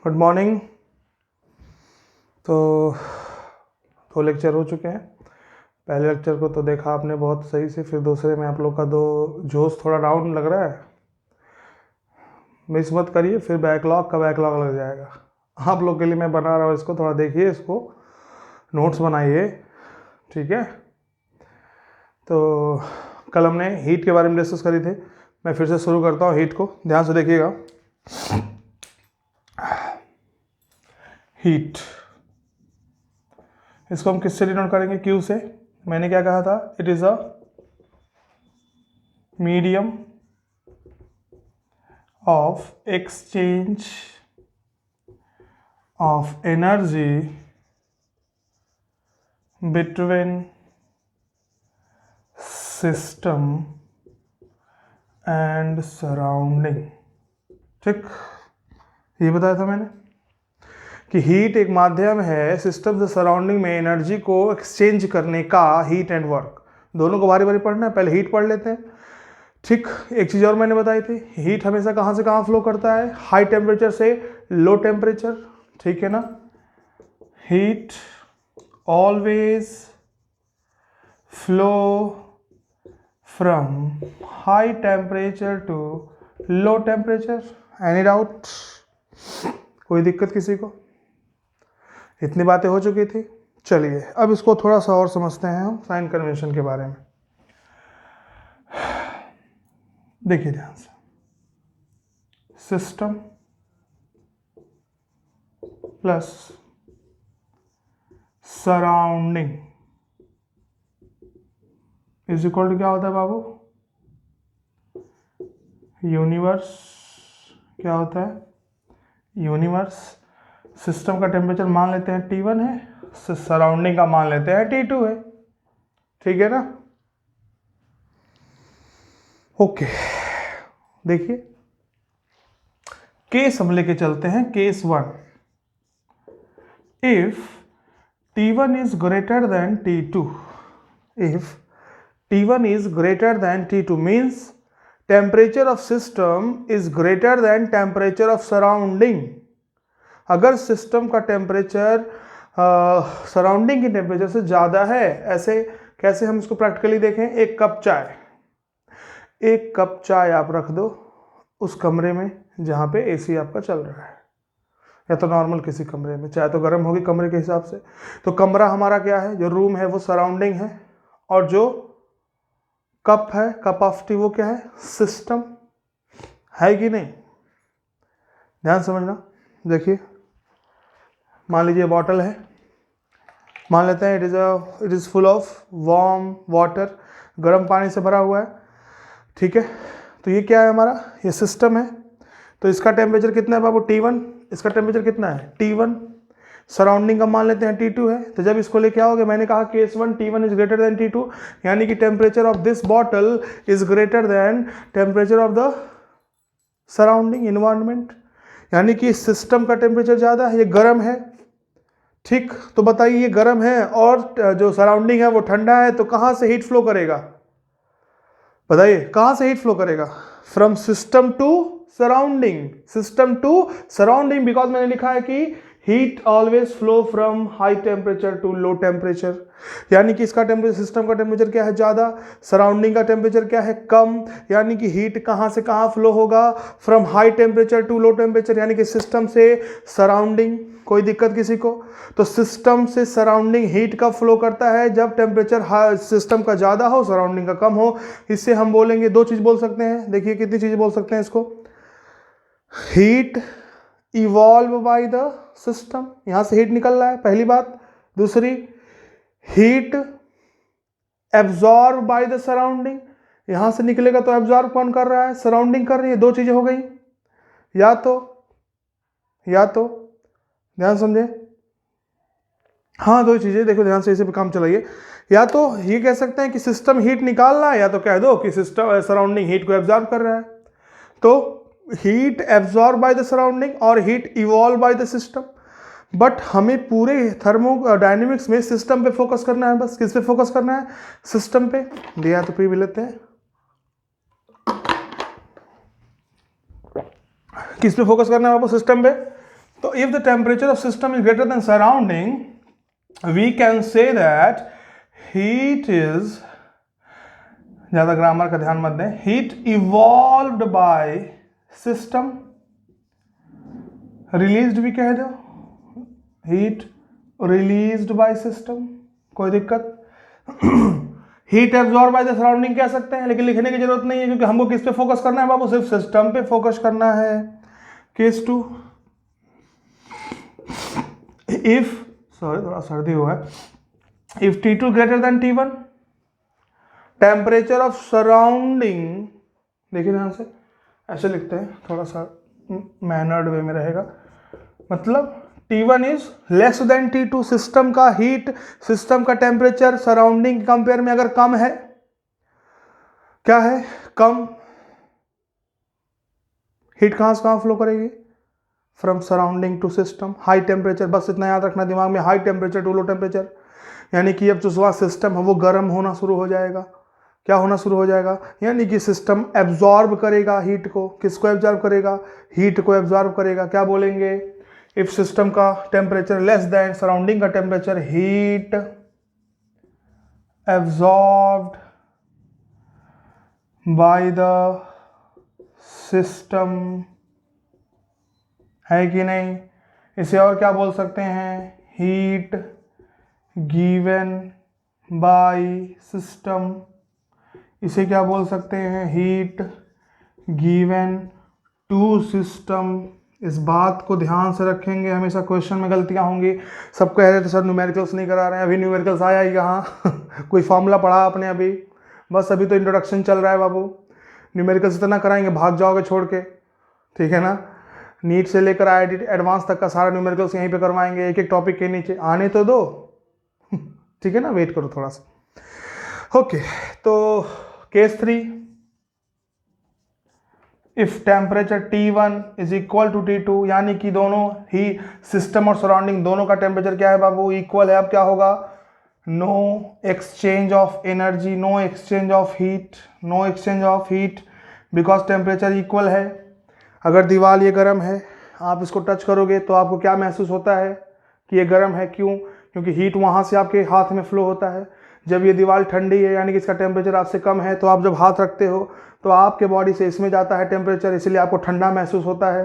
Good morning. तो lecture हो चुके हैं। पहले लेक्चर को तो देखा आपने बहुत सही से, फिर दूसरे में आप लोग का जोश थोड़ा डाउन लग रहा है। मिस मत करिए, फिर बैकलॉग लग जाएगा। आप लोग के लिए मैं बना रहा हूँ इसको, थोड़ा देखिए, इसको नोट्स बनाइए, ठीक है। तो कल हमने हीट के बारे में डिस्कस करी थी। मैं फिर से शुरू करता हूँ हीट को, ध्यान से देखिएगा। हीट, इसको हम किससे डिनोट करेंगे? क्यू से। मैंने क्या कहा था? It is a medium of exchange of energy between system and surrounding. ठीक, ये बताया था मैंने कि हीट एक माध्यम है सिस्टम से सराउंडिंग में एनर्जी को एक्सचेंज करने का। हीट एंड वर्क दोनों को बारी बारी पढ़ना है, पहले हीट पढ़ लेते हैं। ठीक, एक चीज़ और मैंने बताई थी, हीट हमेशा कहाँ से कहाँ फ्लो करता है? हाई टेम्परेचर से लो टेम्परेचर, ठीक है ना। Heat always flow from high temperature to low temperature. Any doubt? कोई दिक्कत किसी को? इतनी बातें हो चुकी थी। चलिए अब इसको थोड़ा सा और समझते हैं हम साइन कन्वेंशन के बारे में। देखिए ध्यान से, system plus surrounding is equal to क्या होता है बाबू? यूनिवर्स। क्या होता है? यूनिवर्स। सिस्टम का टेम्परेचर मान लेते हैं T1 है, सराउंडिंग का मान लेते हैं T2 है, ठीक है ना। ओके, देखिए केस हम लेके चलते हैं। Case 1, if T1 is greater than T2, if T1 is greater than T2 means temperature of system is greater than temperature of surrounding। अगर सिस्टम का टेम्परेचर सराउंडिंग के टेम्परेचर से ज़्यादा है, ऐसे कैसे हम इसको प्रैक्टिकली देखें? एक कप चाय आप रख दो उस कमरे में जहाँ पे एसी आपका चल रहा है, या तो नॉर्मल किसी कमरे में, चाहे तो गर्म होगी कमरे के हिसाब से। तो कमरा हमारा क्या है? जो रूम है वो सराउंडिंग है, और जो कप है, कप ऑफ टी, वो क्या है? सिस्टम है कि नहीं? ध्यान समझना। देखिए मान लीजिए बॉटल है, मान लेते हैं it is full of warm water, गर्म पानी से भरा हुआ है, ठीक है। तो ये क्या है हमारा? ये सिस्टम है। तो इसका टेम्परेचर कितना है बाबू? T1। इसका टेम्परेचर कितना है? T1। सराउंडिंग का मान लेते हैं T2 है। तो जब इसको लेके आओगे, मैंने कहा case 1 T1 is greater then T2, यानी कि temperature of this bottle is greater then temperature of the surrounding environment, यानी कि सिस्टम का टेम्परेचर ज़्यादा है, ये गर्म है, ठीक। तो बताइए ये गर्म है और जो सराउंडिंग है वो ठंडा है, तो कहाँ से हीट फ्लो करेगा? बताइए कहाँ से हीट फ्लो करेगा? From system to surrounding, system to surrounding, because मैंने लिखा है कि heat always flow from high temperature to low temperature, यानी कि इसका टेम्परेचर, सिस्टम का टेम्परेचर क्या है? ज़्यादा, सराउंडिंग का टेम्परेचर क्या है? कम, यानी कि हीट कहाँ से कहाँ फ्लो होगा? From high temperature to low temperature, यानी कि सिस्टम से सराउंडिंग। कोई दिक्कत किसी को? तो सिस्टम से सराउंडिंग हीट का फ्लो करता है जब टेम्परेचर सिस्टम का ज़्यादा हो, सराउंडिंग का कम हो। इससे हम बोलेंगे, दो चीज़ बोल सकते हैं। देखिए कितनी चीज़ें बोल सकते हैं इसको। Heat evolve by the system, यहां से हीट निकल रहा है, पहली बात। दूसरी, heat absorb by the surrounding, यहां से निकलेगा तो एब्जॉर्ब कौन कर रहा है? सराउंडिंग कर रही है। दो चीजें हो गई। या तो ध्यान समझे, हाँ दो चीजें देखो ध्यान से, इसी पे काम चलाइए। या तो ये कह सकते हैं कि सिस्टम हीट निकाल रहा है, या तो कह दो कि सिस्टम सराउंडिंग हीट को एब्जॉर्ब कर रहा है। तो heat absorb by the surrounding और heat evolve by the system. But हमें पूरे थर्मोडायनेमिक्स में सिस्टम पे फोकस करना है। बस किस पे फोकस करना है? सिस्टम पे। दिया तो पी भी लेते हैं। किस पे फोकस करना है आपको? सिस्टम पे। तो if the temperature of system is greater than surrounding, we can say that heat is, ज्यादा ग्रामर का ध्यान मत दें, heat evolved by system, released भी कह दो, हीट रिलीज्ड बाय सिस्टम, कोई दिक्कत। Heat absorb by the surrounding कह सकते हैं, लेकिन लिखने की जरूरत नहीं है क्योंकि हमको किस पे फोकस करना है बाबू, सिर्फ सिस्टम पे फोकस करना है। केस 2, इफ, सॉरी थोड़ा सर्दी हुआ है, if T2 greater than T1, temperature of surrounding, देखिए ध्यान से, ऐसे लिखते हैं, थोड़ा सा मैनर्ड वे में रहेगा, मतलब T1 is less than T2, system का हीट, सिस्टम का टेम्परेचर सराउंडिंग कंपेयर में अगर कम है, क्या है, कम, हीट कहां से कहां फ्लो करेगी, from surrounding to system, high temperature, बस इतना याद रखना दिमाग में, high temperature to low temperature, यानी कि अब जो सिस्टम है वो गर्म होना शुरू हो जाएगा, क्या होना शुरू हो जाएगा, यानी कि सिस्टम एब्जॉर्ब करेगा हीट को, किसको एब्जॉर्ब करेगा, हीट को एब्जॉर्ब करेगा। क्या बोलेंगे, इफ सिस्टम का टेम्परेचर लेस देन सराउंडिंग का temperature, heat absorbed bye the system, है कि नहीं। इसे और क्या बोल सकते हैं, हीट गिवन बाय सिस्टम, इसे क्या बोल सकते हैं, हीट गिवन टू सिस्टम। इस बात को ध्यान से रखेंगे, हमेशा क्वेश्चन में गलतियां होंगी। सब कह रहे थे सर न्यूमेरिकल्स नहीं करा रहे हैं, अभी न्यूमेरिकल्स आया ही कहाँ कोई फॉर्मूला पढ़ा आपने अभी, बस अभी तो इंट्रोडक्शन चल रहा है बाबू, न्यूमेरिकल्स इतना कराएंगे भाग जाओगे छोड़ के, ठीक है ना। नीट से लेकर IIT एडवांस तक का सारा न्यूमेरिकल्स यहीं पे करवाएंगे, एक एक टॉपिक के नीचे, आने तो दो ठीक है ना, वेट करो थोड़ा सा। ओके, तो case 3, if temperature T1 is equal to T2, यानी कि दोनों ही सिस्टम और सराउंडिंग दोनों का टेम्परेचर क्या है बाबू, इक्वल है। अब क्या होगा, no exchange of energy, no exchange of heat, no exchange of heat, because temperature equal है। अगर दीवार ये गर्म है, आप इसको टच करोगे तो आपको क्या महसूस होता है कि ये गर्म है, क्यों, क्योंकि हीट वहाँ से आपके हाथ में फ्लो होता है। जब ये दीवार ठंडी है, यानी कि इसका टेम्परेचर आपसे कम है, तो आप जब हाथ रखते हो तो आपके बॉडी से इसमें जाता है टेम्परेचर, इसलिए आपको ठंडा महसूस होता है।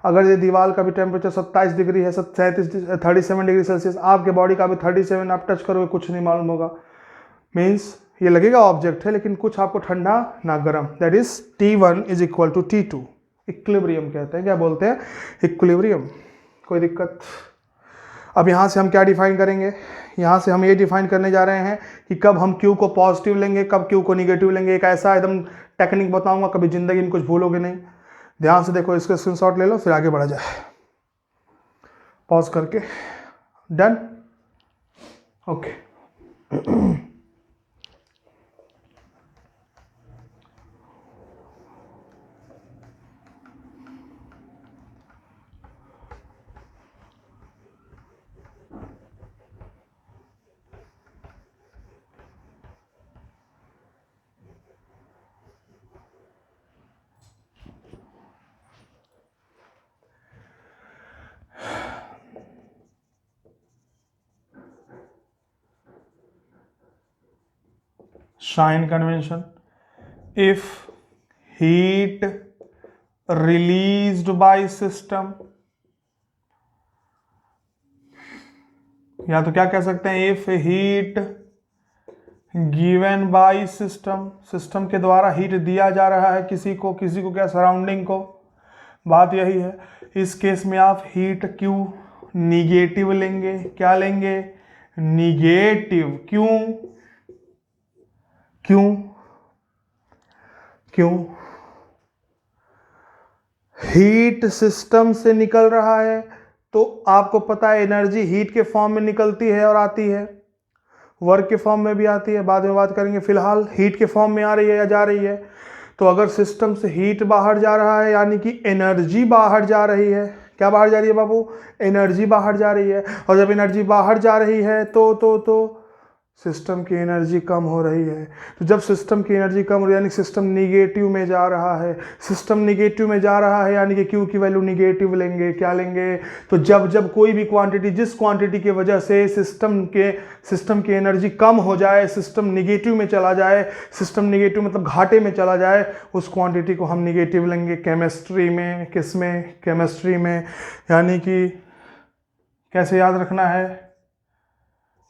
अगर ये दीवार का भी टेम्परेचर 27 डिग्री है, 37 डिग्री सेल्सियस, आपके बॉडी का भी 37, आप टच करोगे कुछ नहीं मालूम होगा, मीन्स ये लगेगा ऑब्जेक्ट है लेकिन कुछ आपको ठंडा ना गर्म। That is T1 is equal to T2, equilibrium कहते हैं, क्या बोलते हैं, इक्विलिब्रियम। कोई दिक्कत। अब यहाँ से हम क्या डिफाइन करेंगे, यहाँ से हम ये डिफाइन करने जा रहे हैं कि कब हम Q को पॉजिटिव लेंगे, कब Q को निगेटिव लेंगे। एक ऐसा एकदम टेक्निक बताऊंगा, कभी जिंदगी में कुछ भूलोगे नहीं। ध्यान से देखो, इसका स्क्रीनशॉट ले लो, फिर आगे बढ़ा जाए, पॉज करके। Done, okay. Shine convention, if heat released by system, या तो क्या कह सकते हैं, if heat given by system, system के द्वारा हीट दिया जा रहा है किसी को क्या, सराउंडिंग को। बात यही है, इस केस में आप हीट Q निगेटिव लेंगे, क्या लेंगे, निगेटिव। क्यों, क्यों, क्यों, हीट सिस्टम से निकल रहा है तो आपको पता है एनर्जी हीट के फॉर्म में निकलती है और आती है, वर्क के फॉर्म में भी आती है, बाद में बात करेंगे। फिलहाल हीट के फॉर्म में आ रही है या जा रही है। तो अगर सिस्टम से हीट बाहर जा रहा है, यानी कि एनर्जी बाहर जा रही है। क्या बाहर जा रही है बाबू, एनर्जी बाहर जा रही है। और जब एनर्जी बाहर जा रही है तो सिस्टम की एनर्जी कम हो रही है। तो जब सिस्टम की एनर्जी कम हो रही है यानी सिस्टम निगेटिव में जा रहा है। सिस्टम निगेटिव में जा रहा है यानी कि क्यू की वैल्यू निगेटिव लेंगे। क्या लेंगे? तो जब जब कोई भी क्वांटिटी, जिस क्वांटिटी की वजह से सिस्टम की एनर्जी कम हो जाए, सिस्टम निगेटिव में चला जाए, सिस्टम निगेटिव मतलब घाटे में चला जाए, उस क्वांटिटी को हम निगेटिव लेंगे। केमिस्ट्री में, किसमें? केमिस्ट्री में। यानी कि कैसे याद रखना है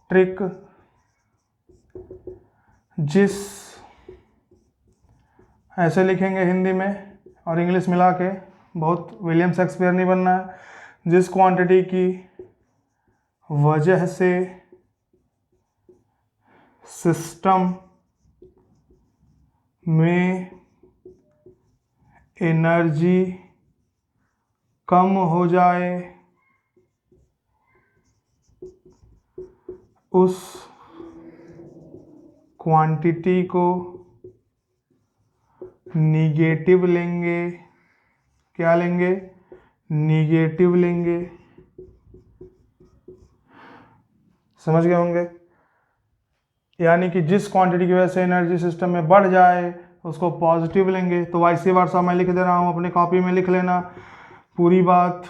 ट्रिक? जिस, ऐसे लिखेंगे हिंदी में और इंग्लिश मिला के, बहुत विलियम शेक्सपियर नहीं बनना है। जिस क्वांटिटी की वजह से सिस्टम में एनर्जी कम हो जाए, उस क्वांटिटी को निगेटिव लेंगे। क्या लेंगे? निगेटिव लेंगे। समझ गए होंगे? यानी कि जिस क्वांटिटी की वजह से एनर्जी सिस्टम में बढ़ जाए उसको पॉजिटिव लेंगे। तो वाइस वर्सा मैं लिख दे रहा हूँ, अपने कॉपी में लिख लेना पूरी बात,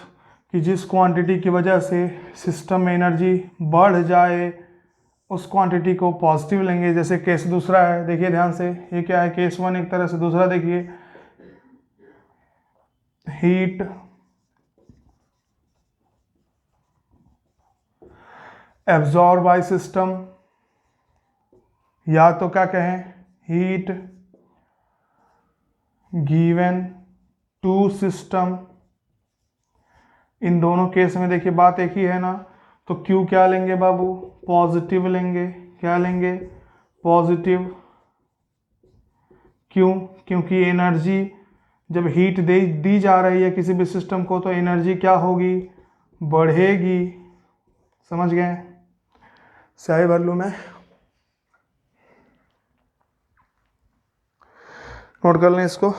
कि जिस क्वांटिटी की वजह से सिस्टम में एनर्जी बढ़ जाए उस क्वांटिटी को पॉजिटिव लेंगे। जैसे केस दूसरा है, देखिए ध्यान से, ये क्या है? केस वन एक तरह से। दूसरा देखिए, हीट एब्जॉर्ब बाय सिस्टम, या तो क्या कहें, हीट गिवन टू सिस्टम। इन दोनों केस में देखिए बात एक ही है ना। तो Q क्या लेंगे बाबू? पॉजिटिव लेंगे। क्या लेंगे? पॉजिटिव। क्यों? क्योंकि एनर्जी जब हीट दी जा रही है किसी भी सिस्टम को तो एनर्जी क्या होगी? बढ़ेगी। समझ गए? स्याही भर लूँ मैं? नोट कर लें इसको।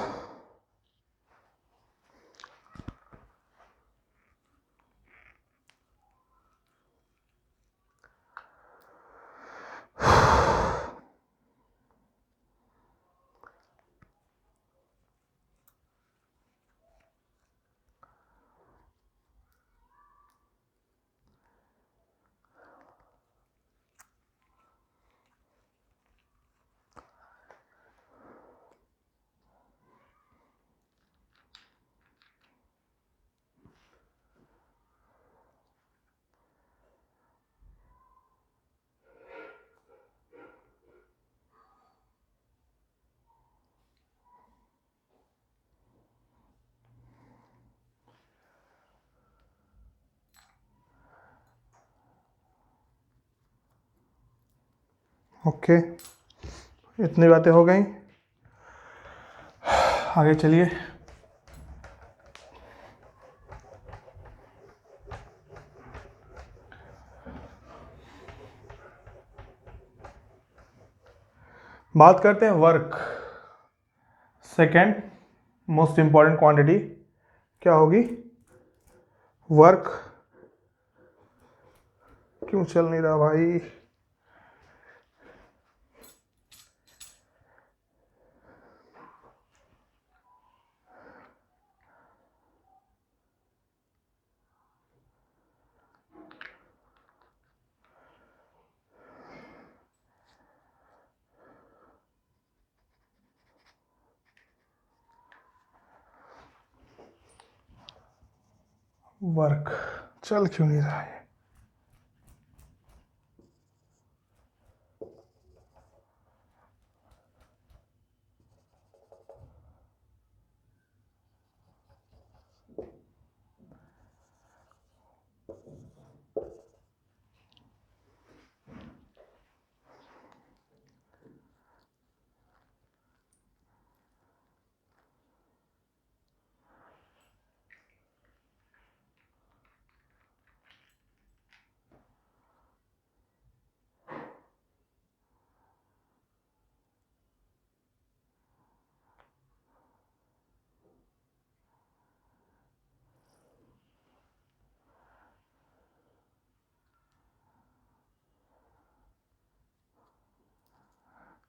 ओके, इतनी बातें हो गई। आगे चलिए। बात करते हैं work. Second most important quantity क्या होगी? वर्क। क्यों चल नहीं रहा भाई? वर्क चल क्यों नहीं रहा है?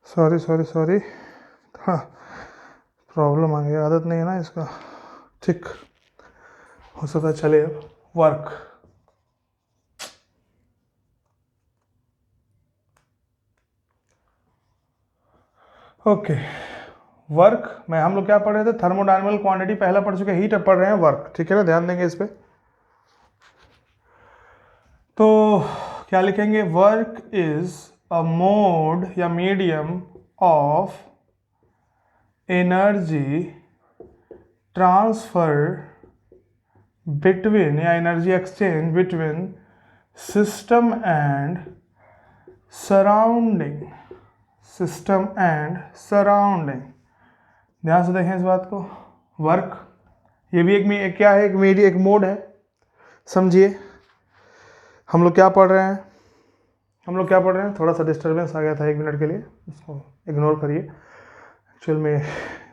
सॉरी, हाँ प्रॉब्लम आ गई, आदत नहीं है ना इसका। ठीक, हो सकता है चले। अब वर्क, ओके वर्क में हम लोग क्या पढ़ रहे थे, थर्मोडायनेमिकल क्वांटिटी पहला पढ़ चुके, हीट अब पढ़ रहे हैं वर्क, ठीक है ना, ध्यान देंगे इस पे। तो क्या लिखेंगे, वर्क इज अ मोड या medium of energy transfer between या energy exchange between system and surrounding, system and surrounding. ध्यान से देखें इस बात को। वर्क ये भी एक क्या है, एक मीडियम, एक मोड है, समझिए। हम लोग क्या पढ़ रहे हैं, थोड़ा सा डिस्टर्बेंस आ गया था 1 मिनट के लिए, उसको इग्नोर करिए। एक्चुअल में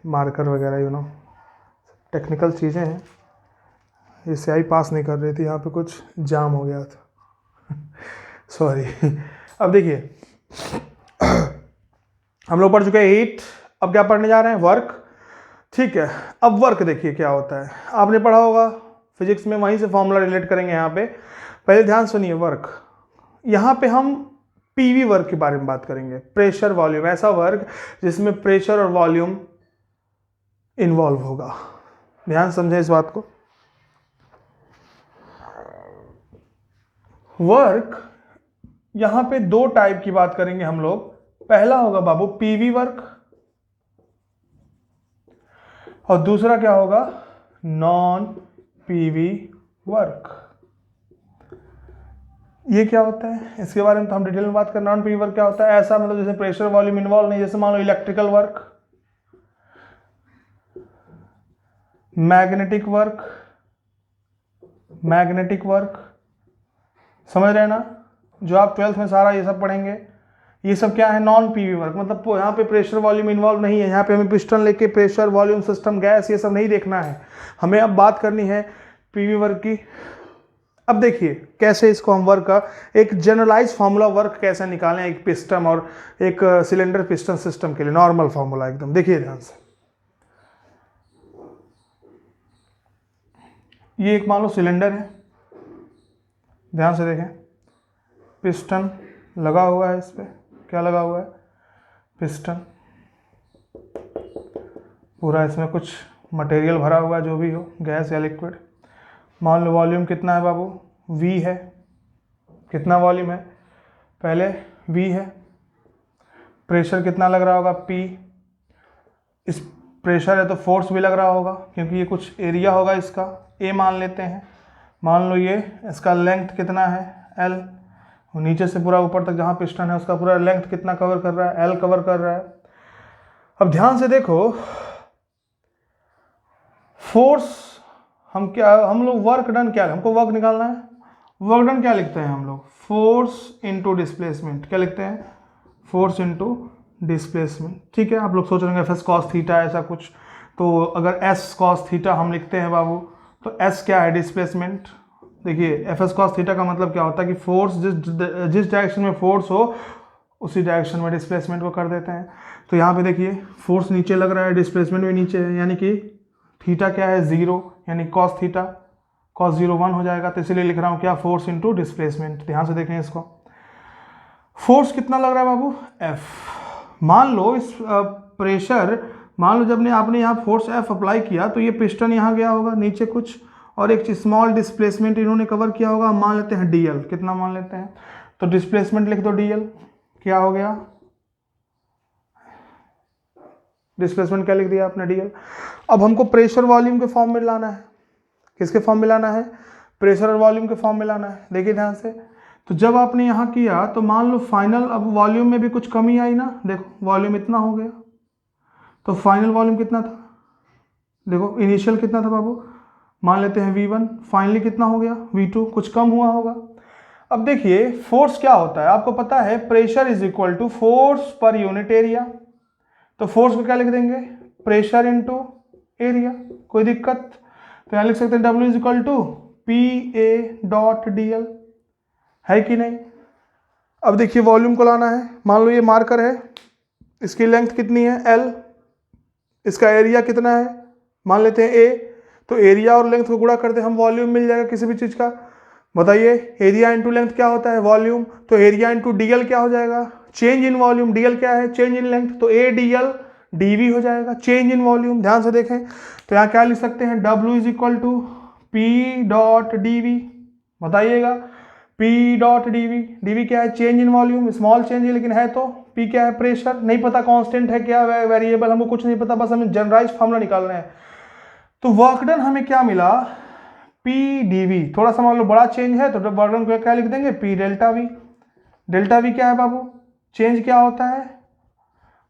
मार्कर वगैरह टेक्निकल चीज़ें हैं, ये स्याही पास नहीं कर रही थी, यहाँ पे कुछ जाम हो गया था सॉरी। अब देखिए हम लोग पढ़ चुके हैं हीट, अब क्या पढ़ने जा रहे हैं, वर्क, ठीक है। अब वर्क देखिए क्या होता है, आपने पढ़ा होगा फिजिक्स में, वहीं से फॉर्मूला रिलेट करेंगे यहाँ पे। पहले ध्यान सुनिए, वर्क, यहाँ पे हम पीवी वर्क के बारे में बात करेंगे, प्रेशर वॉल्यूम, ऐसा वर्क जिसमें प्रेशर और वॉल्यूम इन्वॉल्व होगा। ध्यान समझें इस बात को। वर्क यहां पे 2 टाइप की बात करेंगे हम लोग। पहला होगा बाबू पीवी वर्क, और दूसरा क्या होगा, नॉन पीवी वर्क। ये क्या होता है, इसके बारे में तो हम डिटेल में बात करें। नॉन पीवी वर्क क्या होता है, ऐसा मतलब जैसे प्रेशर वॉल्यूम इन्वॉल्व नहीं, जैसे मान लो इलेक्ट्रिकल वर्क, मैग्नेटिक वर्क, समझ रहे हैं ना, जो आप 12th में सारा ये सब पढ़ेंगे, ये सब क्या है, नॉन पीवी वर्क। मतलब यहाँ पे प्रेशर वॉल्यूम इन्वॉल्व नहीं है, यहाँ पे हमें पिस्टन लेके प्रेशर वॉल्यूम सिस्टम गैस ये सब नहीं देखना है, हमें अब बात करनी है पीवी वर्क की। अब देखिए कैसे इसको हम वर्क का एक जनरलाइज फार्मूला वर्क कैसे निकालें, एक पिस्टन और एक सिलेंडर पिस्टन सिस्टम के लिए नॉर्मल फार्मूला एकदम, देखिए ध्यान से। ये एक मान लो सिलेंडर है, ध्यान से देखें, पिस्टन लगा हुआ है, इस पे क्या लगा हुआ है, पिस्टन, पूरा इसमें कुछ मटेरियल भरा हुआ है, जो भी हो, गैस या लिक्विड। मान लो वॉल्यूम कितना है बाबू, V है, कितना वॉल्यूम है, पहले V है, प्रेशर कितना लग रहा होगा, P, इस प्रेशर है तो फोर्स भी लग रहा होगा, क्योंकि ये कुछ एरिया होगा इसका, A मान लेते हैं। मान लो ये इसका लेंथ कितना है, L, नीचे से पूरा ऊपर तक जहाँ पिस्टन है उसका पूरा लेंथ कितना कवर कर रहा है, L कवर कर रहा है। अब ध्यान से देखो, फोर्स हम लोग वर्क डन क्या, हमको वर्क निकालना है, वर्क डन क्या लिखते हैं हम लोग, फोर्स इनटू डिस्प्लेसमेंट, क्या लिखते हैं, फोर्स इनटू डिस्प्लेसमेंट, ठीक है। आप लोग सोच रहे हैं एफ एस कॉस थीटा ऐसा कुछ, तो अगर एस कॉस थीटा हम लिखते हैं बाबू, तो एस क्या है, डिस्प्लेसमेंट। देखिए एफ एस कॉस थीटा का मतलब क्या होता है कि फोर्स जिस डायरेक्शन में फोर्स हो उसी डायरेक्शन में डिस्प्लेसमेंट को कर देते हैं। तो यहाँ पे देखिए फोर्स नीचे लग रहा है, डिस्प्लेसमेंट भी नीचे है, यानी कि थीटा क्या है, 0, यानी कॉस थीटा, कॉस 0 1 हो जाएगा, तो इसलिए लिख रहा हूँ क्या, फोर्स इनटू डिस्प्लेसमेंट। ध्यान से देखें इसको, फोर्स कितना लग रहा है बाबू, F। मान लो इस प्रेशर, मान लो जब आपने यहाँ फोर्स F अप्लाई किया तो ये पिस्टन यहाँ गया होगा नीचे कुछ, और एक स्मॉल डिस्प्लेसमेंट इन्होंने कवर किया होगा, मान लेते हैं DL, कितना मान लेते हैं, तो डिस्प्लेसमेंट लिख दो DL, क्या हो गया, डिस्प्लेसमेंट क्या लिख दिया आपने, DL। अब हमको प्रेशर वॉल्यूम के फॉर्म में लाना है, किसके फॉर्म में लाना है, प्रेशर और वॉल्यूम के फॉर्म में लाना है। देखिए ध्यान से, तो जब आपने यहाँ किया तो मान लो फाइनल, अब वॉल्यूम में भी कुछ कमी आई ना, देखो वॉल्यूम इतना हो गया, तो फाइनल वॉल्यूम कितना था, देखो इनिशियल कितना था बाबू, मान लेते हैं V1, फाइनली कितना हो गया V2, कुछ कम हुआ होगा। अब देखिए फोर्स क्या होता है, आपको पता है pressure is equal to force per unit area, तो फोर्स को क्या लिख देंगे, प्रेशर इनटू एरिया, कोई दिक्कत, तो यहाँ लिख सकते हैं W is equal to PA dot DL, है कि नहीं। अब देखिए वॉल्यूम को लाना है, मान लो ये मार्कर है, इसकी लेंथ कितनी है L, इसका एरिया कितना है मान लेते हैं A, तो एरिया और लेंथ को गुणा करते हम वॉल्यूम मिल जाएगा किसी भी चीज़ का। बताइए एरिया इंटू लेंथ क्या होता है वॉल्यूम, तो एरिया इंटू DL क्या हो जाएगा चेंज इन वॉल्यूम, DL क्या है चेंज इन लेंथ, तो ADL DV हो जाएगा चेंज इन वॉल्यूम। ध्यान से देखें तो यहाँ क्या लिख सकते हैं W is equal to P dot DV। बताइएगा P डॉट DV क्या है change in volume, small change है लेकिन है, तो P क्या है प्रेशर, नहीं पता कांस्टेंट है क्या वेरिएबल, हमको कुछ नहीं पता, बस हमें जनरलाइज फार्मूला निकालना है। तो वर्क डन हमें क्या मिला PdV, थोड़ा सा मान लो बड़ा चेंज है तो वर्क डन को क्या लिख देंगे P delta V। Delta V क्या है बाबू, चेंज क्या होता है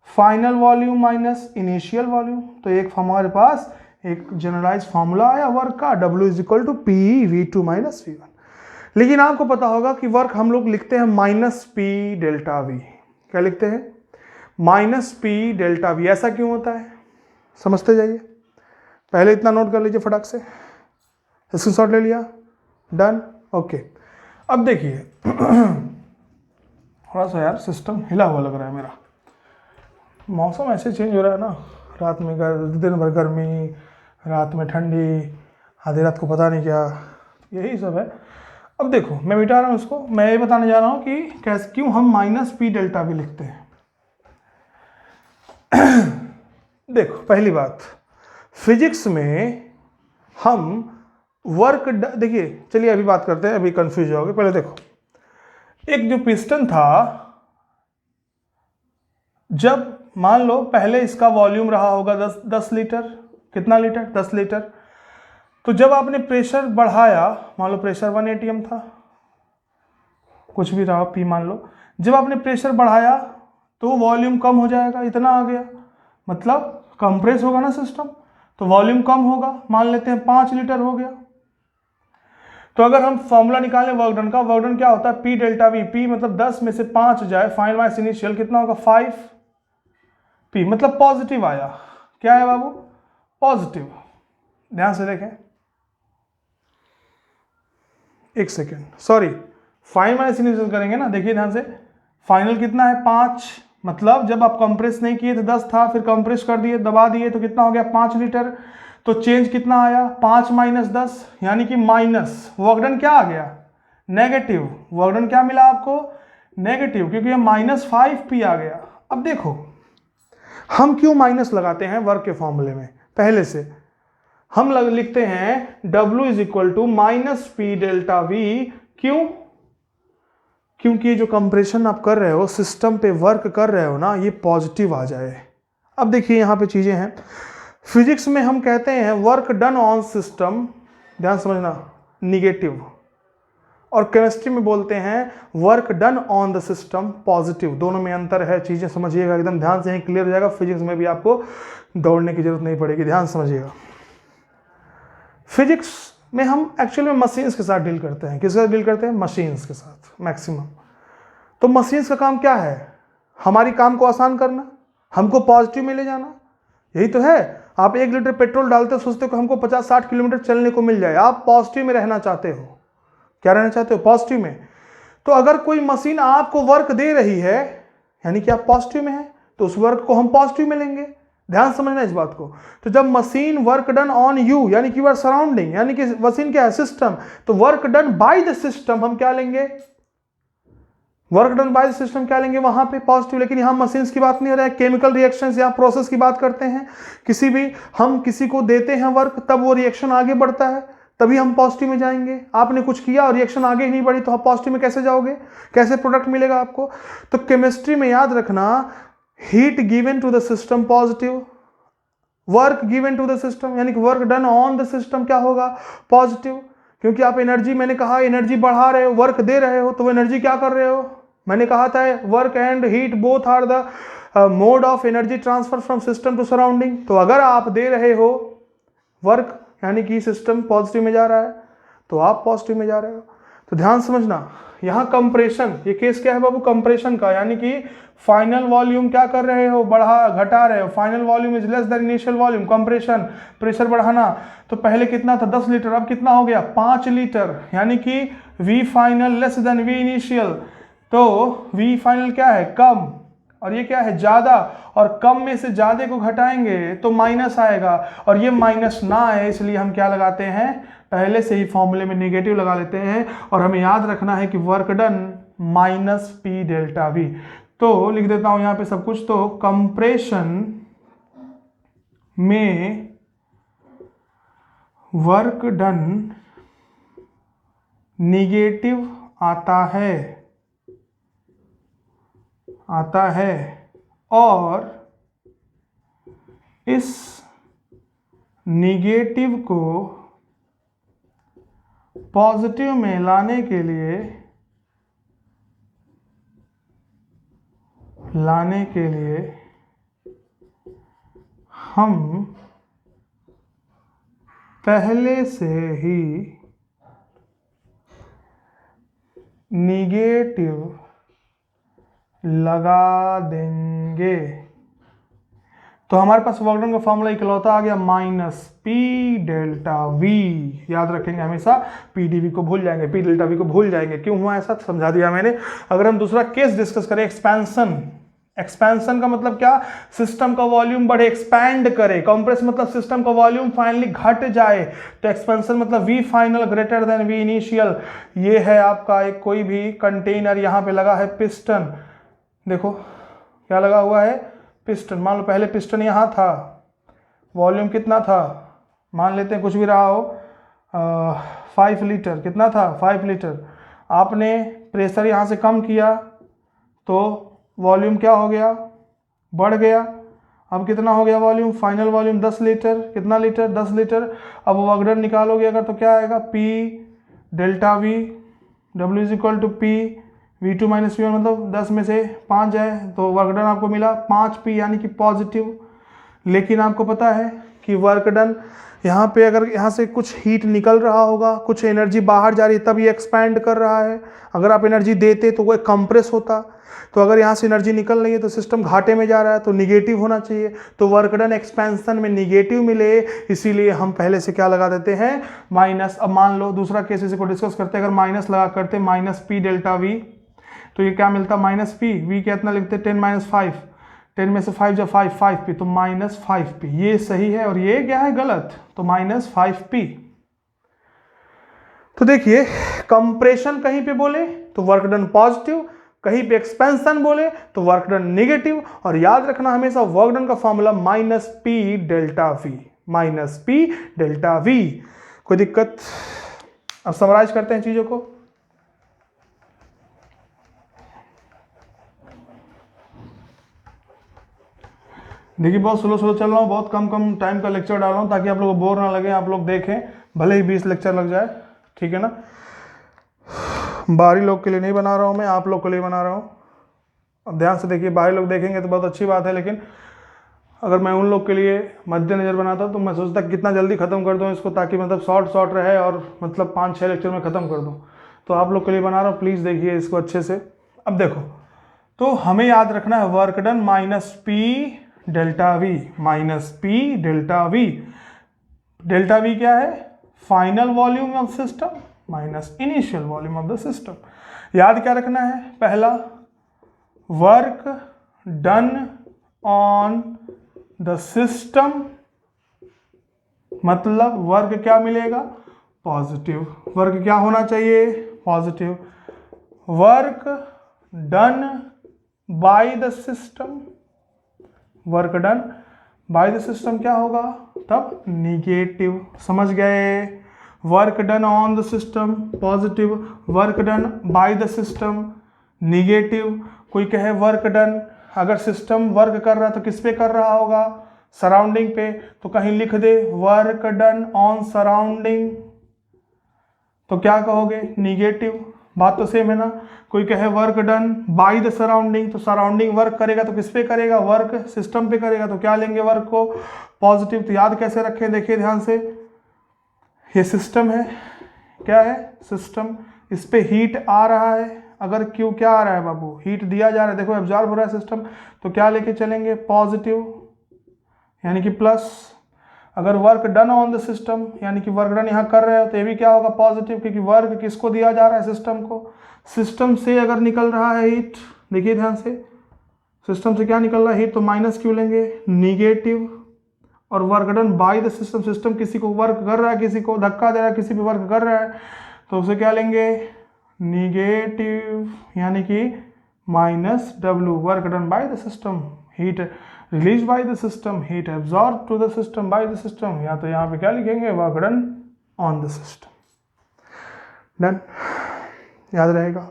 final volume minus initial volume. तो एक हमारे पास एक जनरलाइज फार्मूला आया वर्क का, W is equal to PV2 minus V1। लेकिन आपको पता होगा कि वर्क हम लोग लिखते हैं माइनस P डेल्टा V। क्या लिखते हैं माइनस P डेल्टा V। ऐसा क्यों होता है समझते जाइए, पहले इतना नोट कर लीजिए फटाक से, स्क्रीनशॉट ले लिया, डन, ओके। अब देखिए थोड़ा सा यार सिस्टम हिला हुआ लग रहा है मेरा, मौसम ऐसे चेंज हो रहा है ना, रात में दिन भर गर्मी, रात में ठंडी, आधी रात को पता नहीं क्या, यही सब है। अब देखो मैं मिटा रहा हूँ उसको, मैं ये बताने जा रहा हूँ कि कैसे क्यों हम माइनस P डेल्टा V लिखते हैं। देखो पहली बात, फिजिक्स में हम वर्क, देखिए चलिए अभी बात करते हैं, अभी कंफ्यूज हो गए। पहले देखो एक जो पिस्टन था, जब मान लो पहले इसका वॉल्यूम रहा होगा 10 लीटर, कितना लीटर 10 लीटर, तो जब आपने प्रेशर बढ़ाया, मान लो प्रेशर 1 atm था, कुछ भी रहा P मान लो, जब आपने प्रेशर बढ़ाया तो वॉल्यूम कम हो जाएगा, इतना आ गया, मतलब कंप्रेस होगा ना सिस्टम, तो वॉल्यूम कम होगा, मान लेते हैं 5 लीटर हो गया। तो अगर हम फॉर्मूला निकालें वर्क डन का, वर्क डन क्या होता है P डेल्टा V, P मतलब 10 में से 5 जाए, फाइनल माइनस इनिशियल कितना होगा 5P, मतलब पॉजिटिव आया। क्या है बाबू पॉजिटिव। ध्यान से देखें, एक second, sorry final minus initial करेंगे ना, देखिए ध्यान से, फाइनल कितना है 5, मतलब जब आप कंप्रेस नहीं किए तो 10 था, फिर कंप्रेस कर दिए दबा दिए तो कितना हो गया 5 लीटर, तो चेंज कितना आया 5 माइनस 10 यानी कि माइनस, वर्कडन क्या आ गया नेगेटिव, वर्कडन क्या मिला आपको नेगेटिव, क्योंकि ये माइनस 5P आ गया। अब देखो हम क्यों माइनस लगाते हैं वर्क के फॉर्मूले में, पहले से हम लिखते हैं W is equal to minus P delta V, क्यों, क्योंकि ये जो कंप्रेशन आप कर रहे हो, सिस्टम पे वर्क कर रहे हो ना, ये पॉजिटिव आ जाए। अब देखिए यहाँ पे चीजें हैं, फिजिक्स में हम कहते हैं वर्क डन ऑन सिस्टम, ध्यान समझना, निगेटिव, और केमिस्ट्री में बोलते हैं work done on the system positive. दोनों में अंतर है, चीजें समझिएगा एकदम ध्यान से, क्लियर हो जाएगा। फिजिक्स में भी आपको दौड़ने की जरूरत नहीं पड़ेगी, ध्यान समझिएगा। फिजिक्स में हम एक्चुअली में मशीन्स के साथ डील करते हैं, किसके साथ डील करते हैं मशीन्स के साथ मैक्सिमम। तो मशीन्स का काम क्या है, हमारी काम को आसान करना, हमको पॉजिटिव में ले जाना, यही तो है। आप 1 लीटर पेट्रोल डालते हो, सोचते हो कि हमको 50-60 किलोमीटर चलने को मिल जाए, आप पॉजिटिव में रहना चाहते हो, क्या रहना चाहते हो पॉजिटिव में। तो अगर कोई मशीन आपको वर्क दे रही है यानी कि आप पॉजिटिव में हैं, तो उस वर्क को हम पॉजिटिव में लेंगे, ध्यान समझना इस बात को। तो जब machine work done on you यानी कि यूर सराउंडिंग, यानी कि मशीन क्या है सिस्टम, तो work done by the system हम क्या लेंगे, work done by the system क्या लेंगे वहां पे पॉजिटिव। लेकिन यहां मशीन्स की बात नहीं हो रहा है, केमिकल रिएक्शंस या प्रोसेस की बात करते हैं। किसी भी हम किसी को देते हैं वर्क, तब वो रिएक्शन आगे बढ़ता है, तभी हम पॉजिटिव में जाएंगे। आपने कुछ किया और रिएक्शन आगे ही नहीं बढ़ी तो आप पॉजिटिव में कैसे जाओगे, कैसे प्रोडक्ट मिलेगा आपको। तो केमिस्ट्री में याद रखना, heat given to the system positive, work given to the system यानी कि work done on the system क्या होगा पॉजिटिव, क्योंकि आप एनर्जी, मैंने कहा एनर्जी बढ़ा रहे हो, वर्क दे रहे हो, तो वो एनर्जी क्या कर रहे हो, मैंने कहा था work and heat both are the mode of energy transfer from system to surrounding. तो अगर आप दे रहे हो वर्क यानी कि सिस्टम पॉजिटिव में जा रहा है, तो आप पॉजिटिव में जा रहे हो। तो ध्यान समझना, यहाँ कंप्रेशन, ये केस क्या है बाबू कंप्रेशन का, यानी कि फाइनल वॉल्यूम क्या कर रहे हो, बढ़ा घटा रहे हो, final volume is less than initial volume, compression pressure बढ़ाना। तो पहले कितना था 10 लीटर, अब कितना हो गया 5 लीटर, यानी कि V final less than V initial, तो V फाइनल क्या है कम, और ये क्या है ज़्यादा, और कम में से ज़्यादा को घटाएंगे तो माइनस आएगा, और ये माइनस ना आए इसलिए हम क्या लगाते हैं, पहले से ही फॉर्मूले में नेगेटिव लगा लेते हैं। और हमें याद रखना है कि work done minus P delta we. तो लिख देता हूं यहां पे सब कुछ। तो कंप्रेशन में वर्क डन निगेटिव आता है और इस निगेटिव को पॉजिटिव में लाने के लिए हम पहले से ही निगेटिव लगा देंगे। तो हमारे पास वर्क डन का फॉर्मूला इकलौता आ गया माइनस पी डेल्टा वी। याद रखेंगे हमेशा, पी डी वी को भूल जाएंगे, पी डेल्टा वी को भूल जाएंगे। क्यों हुआ ऐसा समझा दिया मैंने। अगर हम दूसरा केस डिस्कस करें, एक्सपेंशन का मतलब क्या, सिस्टम का वॉल्यूम बढ़े, एक्सपैंड करे। कंप्रेस मतलब सिस्टम का वॉल्यूम फाइनली घट जाए। तो एक्सपेंशन मतलब V final greater than V initial. ये है आपका एक कोई भी कंटेनर, यहाँ पे लगा है पिस्टन, देखो क्या लगा हुआ है, पिस्टन। मान लो पहले पिस्टन यहाँ था, वॉल्यूम कितना था, मान लेते हैं कुछ भी रहा हो, 5 लीटर, कितना था 5 लीटर। आपने प्रेशर यहाँ से कम किया तो वॉल्यूम क्या हो गया, बढ़ गया। अब कितना हो गया वॉल्यूम, फाइनल वॉल्यूम 10 लीटर। कितना लीटर, 10 लीटर। अब वर्क डन निकालोगे अगर तो क्या आएगा, P delta V, W is equal to P V2 minus V1, मतलब 10 में से 5 जाए तो वर्क डन आपको मिला 5P यानी कि पॉजिटिव। लेकिन आपको पता है कि वर्क डन यहाँ पे अगर यहाँ से कुछ हीट निकल रहा होगा, कुछ एनर्जी बाहर जा रही है, तब ये एक्सपैंड कर रहा है। अगर आप एनर्जी देते तो वो कंप्रेस होता। तो अगर यहाँ से एनर्जी निकल रही है तो सिस्टम घाटे में जा रहा है, तो निगेटिव होना चाहिए। तो वर्क डन एक्सपेंशन में निगेटिव मिले, इसीलिए हम पहले से क्या लगा देते हैं, माइनस। अब मान लो दूसरा केस इसी को डिस्कस करते हैं। अगर माइनस लगा करते माइनस पी डेल्टा वी, तो ये क्या मिलता, माइनस पी। वी कितना लिखते, 10 माइनस 5, 10 में से 5 जब 5P, तो माइनस 5P। ये सही है और ये क्या है गलत, तो माइनस 5P। तो देखिए, कंप्रेशन कहीं पे बोले तो वर्क डन पॉजिटिव, कहीं पे एक्सपेंशन बोले तो वर्क डन निगेटिव। और याद रखना हमेशा वर्क डन का formula minus P delta we, minus P delta we. कोई दिक्कत। अब समराइज करते हैं चीजों को। देखिए बहुत स्लो चल रहा हूँ, बहुत कम टाइम का लेक्चर डाल रहा हूँ ताकि आप लोगों को बोर ना लगे, आप लोग देखें, भले ही 20 लेक्चर लग जाए, ठीक है ना। बाहरी लोग के लिए नहीं बना रहा हूँ मैं, आप लोग के लिए बना रहा हूँ। अब ध्यान से देखिए, बाहरी लोग देखेंगे तो बहुत अच्छी बात है, लेकिन अगर मैं उन लोग के लिए मद्देनजर बनाता तो मैं सोचता कितना जल्दी ख़त्म कर दूँ इसको, ताकि मतलब शॉर्ट रहे और मतलब 5-6 लेक्चर में ख़त्म कर दूँ। तो आप लोग के लिए बना रहा हूँ, प्लीज़ देखिए इसको अच्छे से। अब देखो, तो हमें याद रखना है work done minus P delta we, minus P delta we. Delta we क्या है, final volume of system minus initial volume of the system. याद क्या रखना है, पहला work done on the system, मतलब वर्क क्या मिलेगा, पॉजिटिव। वर्क क्या होना चाहिए, positive. Work done by the system, work done by the system क्या होगा, तब निगेटिव। समझ गए। Work done on the system positive, work done by the system negative. कोई कहे वर्क डन, अगर सिस्टम वर्क कर रहा है तो किस पे कर रहा होगा, सराउंडिंग पे, तो कहीं लिख they work done on surrounding, तो क्या कहोगे, निगेटिव। बात तो सेम है ना। कोई कहे work done by the surrounding, तो सराउंडिंग वर्क करेगा तो किस पे करेगा, वर्क सिस्टम पे करेगा, तो क्या लेंगे, वर्क को, पॉजिटिव। तो याद कैसे रखें, देखिए ध्यान से, ये सिस्टम है, क्या है, सिस्टम। इस पे हीट आ रहा है, अगर क्यू क्या आ रहा है बाबू, हीट दिया जा रहा है, देखो एब्जॉर्ब हो रहा है सिस्टम, तो क्या लेके चलेंगे, पॉजिटिव यानी कि प्लस। अगर work done on the system यानी कि वर्क डन यहाँ कर रहे हो तो ये भी क्या होगा, पॉजिटिव, क्योंकि वर्क किसको दिया जा रहा है, सिस्टम को। सिस्टम से अगर निकल रहा है हीट, देखिए ध्यान से, सिस्टम से क्या निकल रहा है, हीट, तो माइनस क्यू लेंगे, निगेटिव, और work done by the system, system किसी को वर्क कर रहा है, किसी को धक्का दे रहा है, किसी पे वर्क कर रहा है, तो उसे क्या लेंगे, निगेटिव, यानी कि minus W, work done by the system, heat release by the system, heat absorb to the system by the system, या तो यहाँ पे क्या लिखेंगे, work done on the system. Done, याद रहेगा,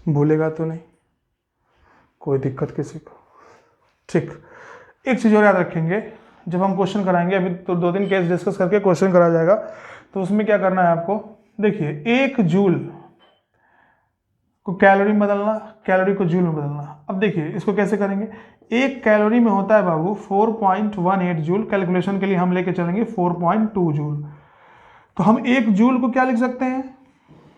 भूलेगा तो नहीं, कोई दिक्कत किसी को। ठीक, एक चीज़ और याद रखेंगे, जब हम क्वेश्चन कराएंगे, अभी तो 2-3 केस डिस्कस करके क्वेश्चन करा जाएगा, तो उसमें क्या करना है आपको, देखिए 1 जूल को कैलोरी में बदलना, कैलोरी को जूल में बदलना। अब देखिए इसको कैसे करेंगे, 1 कैलोरी में होता है बाबू 4.18 जूल, कैलकुलेशन के लिए हम लेके चलेंगे 4.2 जूल, तो हम 1 जूल को क्या लिख सकते हैं,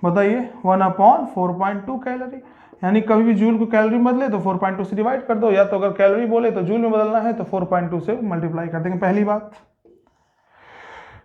बताइए, 1/4.2 कैलोरी, यानी कभी भी जूल को कैलोरी में बदले तो 4.2 से डिवाइड कर दो, या तो अगर कैलोरी बोले तो जूल में बदलना है तो 4.2 से मल्टीप्लाई कर देंगे, पहली बात।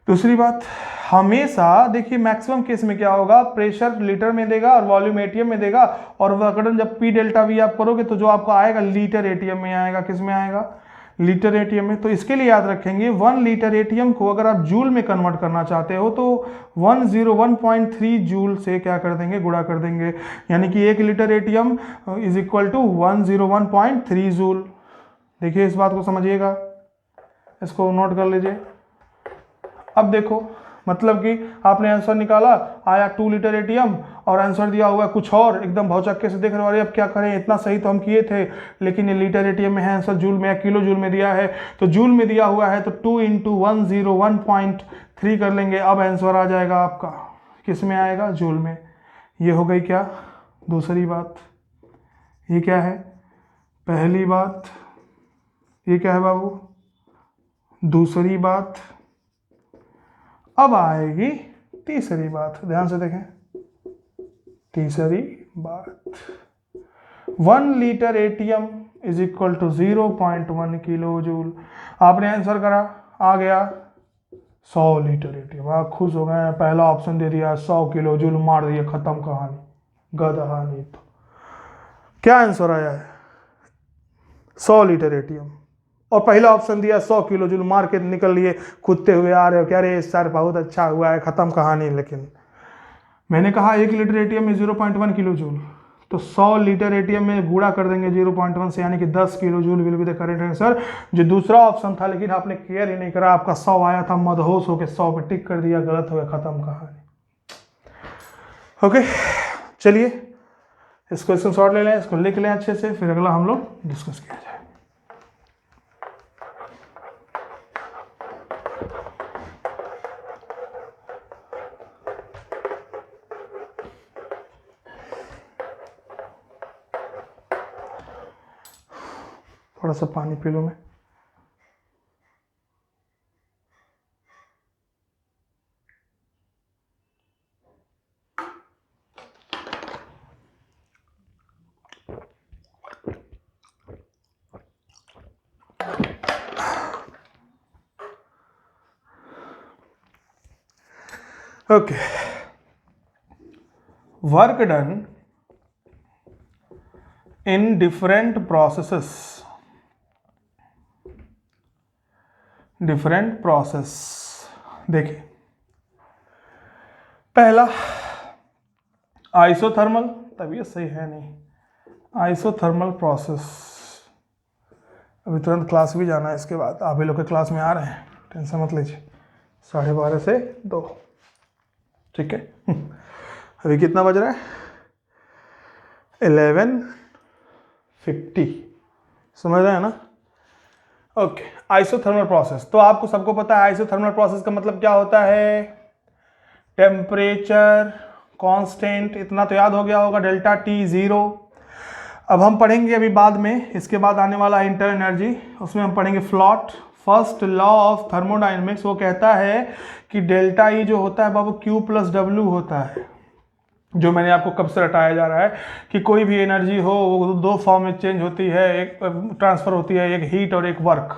दूसरी बात, हमेशा देखिए मैक्सिमम केस में क्या होगा, प्रेशर लीटर में देगा और वॉल्यूम एटीएम में देगा, और वर्कडन जब पी डेल्टा वी आप करोगे तो जो आपको आएगा लीटर एटीएम में आएगा, किस में आएगा, लीटर एटीएम में। तो इसके लिए याद रखेंगे 1 लीटर एटीएम को अगर आप जूल में कन्वर्ट करना चाहते हो तो 101.3 जूल से क्या कर देंगे, गुणा कर देंगे, यानी कि 1 litre atm is equal to 101.3 joule. देखिए इस बात को समझिएगा, इसको नोट कर लीजिए। अब देखो, मतलब कि आपने आंसर निकाला, आया 2 लीटर एटीएम, और आंसर दिया हुआ कुछ और, एकदम भौचक्के से देख रहे हो, अरे अब क्या करें, इतना सही तो हम किए थे, लेकिन ये लीटर एटीएम में है, आंसर जूल में या किलो जूल में दिया है, तो जूल में दिया हुआ है तो 2 × 101.3 कर लेंगे, अब आंसर आ जाएगा आपका, किस में आएगा, जूल में। ये हो गई क्या, दूसरी बात। ये क्या है, पहली बात। ये क्या है बाबू, दूसरी बात। अब आएगी तीसरी बात, ध्यान से देखें, तीसरी बात, 1 litre atm is equal to 0.1 kilo joule. आपने आंसर करा, आ गया 100 लीटर एटीएम, आप खुश हो गए, पहला ऑप्शन दे दिया 100 किलो जूल, मार दिया, खत्म कहानी, गधा नहीं तो। क्या आंसर आया है, 100 लीटर एटीएम, और पहला ऑप्शन दिया 100 किलो जूल, मार के निकल लिए, कूदते हुए आ रहे हो, क्या रे सर बहुत अच्छा हुआ है, खत्म कहानी। लेकिन मैंने कहा 1 लीटर एटीएम में 0.1 किलो जूल, तो 100 लीटर एटीएम में गुणा कर देंगे 0.1 से, यानी कि 10 kilo joule will be the correct answer, जो दूसरा ऑप्शन था, लेकिन आपने केयर ही नहीं करा, आपका 100 आया था, मदहोश होकर 100 पे टिक कर दिया, गलत हो गया, खत्म कहानी। ओके, चलिए इसको स्क्रीनशॉट ले लें, इसको लिख लें अच्छे से, फिर अगला हम लोग डिस्कस किया जाए। थोड़ा सा पानी पी लूँ मैं। Okay, work done in different processes, different process. देखिए पहला आइसोथर्मल, तबीयत सही है नहीं, आइसोथर्मल प्रोसेस, अभी तुरंत क्लास भी जाना है इसके बाद, आप भी लोग के क्लास में आ रहे हैं, टेंशन मत लीजिए, 12:30 से 2, ठीक है। अभी कितना बज रहा है, 11:50, समझ रहे हैं ना। ओके, आइसोथर्मल प्रोसेस, तो आपको सबको पता है आइसोथर्मल प्रोसेस का मतलब क्या होता है, टेम्परेचर कांस्टेंट, इतना तो याद हो गया होगा, डेल्टा टी 0। अब हम पढ़ेंगे अभी बाद में, इसके बाद आने वाला है इंटर एनर्जी, उसमें हम पढ़ेंगे फ्लॉट। फर्स्ट लॉ ऑफ थर्मोडायनेमिक्स वो कहता है कि डेल्टा ई जो होता है बाबू Q + W होता है, जो मैंने आपको कब से रटाया जा रहा है कि कोई भी एनर्जी हो वो 2 फॉर्म में चेंज होती है, एक ट्रांसफर होती है, एक हीट और एक वर्क।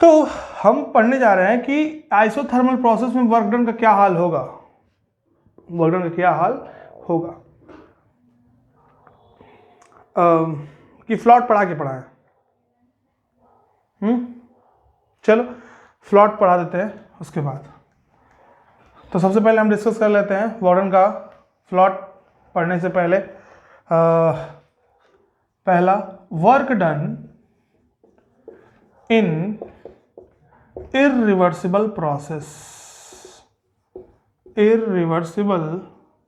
तो हम पढ़ने जा रहे हैं कि आइसोथर्मल प्रोसेस में वर्क डन का क्या हाल होगा, वर्क डन का क्या हाल होगा। कि फ्लॉट पढ़ा के पढ़ा है। चलो फ्लॉट पढ़ा देते हैं उसके बाद। तो सबसे पहले हम डिस्कस कर लेते हैं वॉर्डन का फ्लॉट पढ़ने से पहले। पहला, work done in irreversible process. Irreversible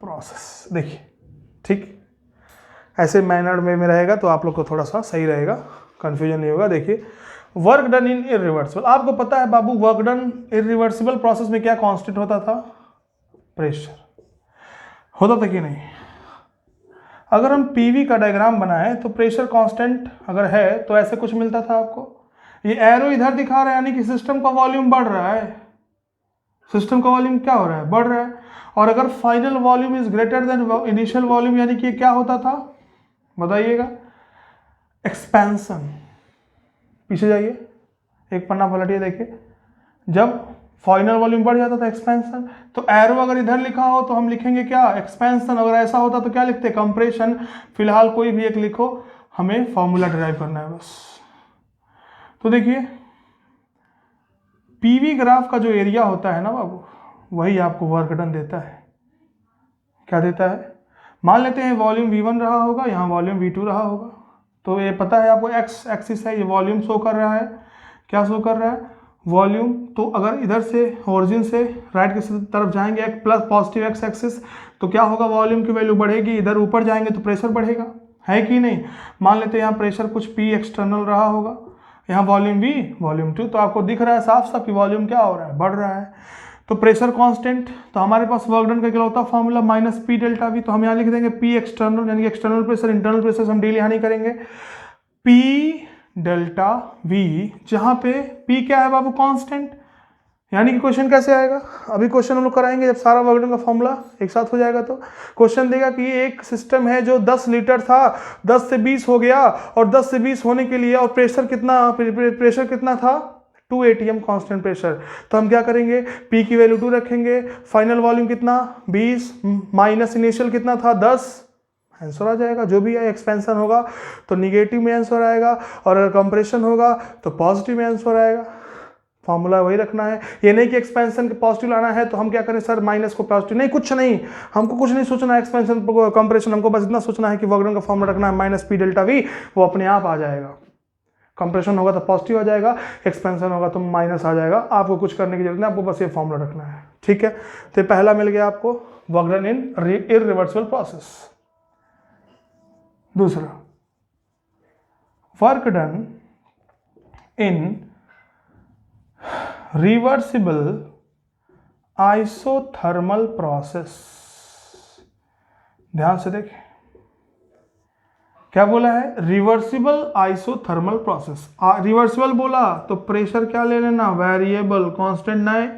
process, देखिए ठीक ऐसे मैनर्ड में रहेगा तो आप लोग को थोड़ा सा सही रहेगा, कंफ्यूजन नहीं होगा। देखिए वर्क डन इन इररिवर्सिबल, आपको पता है बाबू वर्क डन इररिवर्सिबल प्रोसेस में क्या कांस्टेंट होता था? प्रेशर होता था कि नहीं? अगर हम पीवी का डायग्राम बनाएं तो प्रेशर कांस्टेंट अगर है तो ऐसे कुछ मिलता था आपको। ये एरो इधर दिखा रहा है यानी कि सिस्टम का वॉल्यूम बढ़ रहा है। सिस्टम का वॉल्यूम क्या हो रहा है? बढ़ रहा है। और अगर final volume is greater then initial volume यानी कि क्या होता था बताइएगा? एक्सपेंशन। पीछे जाइए, एक पन्ना पलटिए, देखिए जब फाइनल वॉल्यूम बढ़ जाता था एक्सपेंशन, तो एरो अगर इधर लिखा हो तो हम लिखेंगे क्या? एक्सपेंशन। अगर ऐसा होता तो क्या लिखते? कंप्रेशन। फिलहाल कोई भी एक लिखो, हमें फॉर्मूला डिराइव करना है बस। तो देखिए पीवी ग्राफ का जो एरिया होता है ना बाबू, वही आपको वर्क डन देता है। क्या देता है? मान लेते हैं वॉल्यूम V1 रहा होगा, यहाँ वॉल्यूम V2 रहा होगा, तो ये पता है आपको एक्स एक्सिस है, ये वॉल्यूम शो कर रहा है। क्या शो कर रहा है? वॉल्यूम। तो अगर इधर से ओरिजिन से राइट की तरफ जाएंगे प्लस पॉजिटिव एक्स एक्सिस, तो क्या होगा? वॉल्यूम की वैल्यू बढ़ेगी। इधर ऊपर जाएंगे तो प्रेशर बढ़ेगा, है कि नहीं? मान लेते हैं यहाँ प्रेशर कुछ P एक्सटर्नल रहा होगा, यहाँ वॉल्यूम V, वॉल्यूम 2, तो आपको दिख रहा है साफ साफ कि वॉल्यूम क्या हो रहा है? बढ़ रहा है। तो प्रेशर कांस्टेंट, तो हमारे पास वर्क डन का क्या होता है? Formula minus P delta V। तो हम यहाँ लिख देंगे P एक्सटर्नल यानी कि एक्सटर्नल प्रेशर, इंटरनल प्रेशर हम डील यहाँ नहीं करेंगे। P डेल्टा V, जहाँ पे P क्या है बाबू? कांस्टेंट। यानी कि क्वेश्चन कैसे आएगा? अभी क्वेश्चन हम लोग कराएंगे जब सारा वर्क डन का फॉर्मूला एक साथ हो जाएगा। तो क्वेश्चन देगा कि एक सिस्टम है जो 10 लीटर था, 10 से 20 हो गया, और 10 से 20 होने के लिए और प्रेशर कितना था? 2 atm कांस्टेंट प्रेशर। तो हम क्या करेंगे? P की वैल्यू 2 रखेंगे, फाइनल वॉल्यूम कितना? 20 माइनस इनिशियल कितना था? 10। आंसर आ जाएगा। जो भी है एक्सपेंशन होगा तो निगेटिव में आंसर आएगा, और अगर कंप्रेशन होगा तो पॉजिटिव में आंसर आएगा। फॉर्मूला वही रखना है। ये नहीं कि एक्सपेंशन के पॉजिटिव लाना है तो हम क्या करें सर माइनस को पॉजिटिव, नहीं, कुछ नहीं, हमको कुछ नहीं सोचना है एक्सपेंशन कंप्रेशन, हमको बस इतना सोचना है कि वर्क डन का फॉर्मूला रखना है माइनस P डेल्टा V, वो अपने आप आ जाएगा। कंप्रेशन होगा तो पॉजिटिव आ जाएगा, एक्सपेंशन होगा तो माइनस आ जाएगा। आपको कुछ करने की जरूरत नहीं, आपको बस ये फॉर्मूला रखना है, ठीक है। तो पहला मिल गया आपको work done in irreversible process. दूसरा, work done in reversible isothermal process. ध्यान से देखें क्या बोला है? Reversible isothermal process. रिवर्सिबल बोला तो प्रेशर क्या ले लेना? वेरिएबल, कांस्टेंट नहीं।